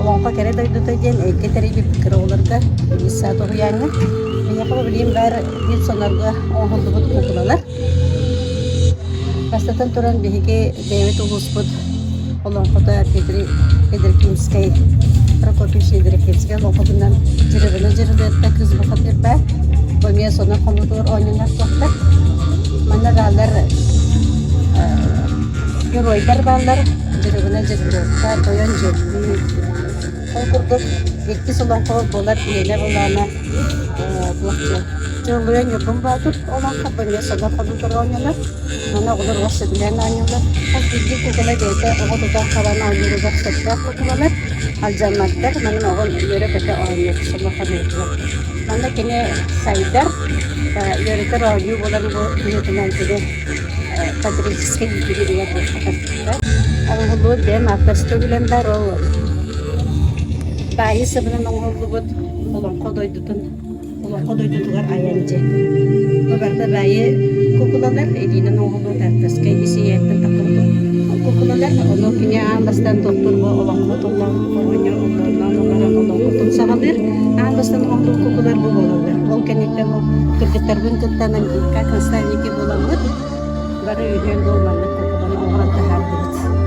Olongko kere doydu tojen keteri bir fikir olurga bisa tohuyanga yakala bileyim ver bir sonarga oldu bu kokulalar pastatan turan bihike David Ulusput olongko da Pedrikinskay Prokopiev Pedrikinskay olongkodan jiribine kız bakatır be boymiya sonra komutor oynanar tohta mana galler Yoroydar ballar jiribine toyan jiribine Kurduk, gitti solan kol bolar bile olana blokçu. Cumhuriyet yapım vardır. Olan kapıya sonra kabul oynuyorlar. Mana olur vasıf bilen oynuyorlar. Az bilgi kukula deyte o da kalan oynuyorlar. Sekte kukular. Alcamatlar. Mana oğul yöre pete oynuyor. Sonra kabul Mana kine sayılar. Yöreter oynuyor. Bolar bu yönetimde Kadriskay gibi bir yer. Ama bu dem aktarstı bilenler o. Bayi sebenarnya nongol olongko doydutugar ayance. Babarda bayi kukulalar edine nongol tertas kay isiyetten takıldı. Kukulalar onu kinya ambastan doktor bu olongko tolong korunya olongko tol sagalir ambastan nongol kukular bu bolalar. Ol kenitten o kırgıtarbın kıttanan kakastan iki bolamut. Baru yürüyen dolmalı kukular olongko tahar.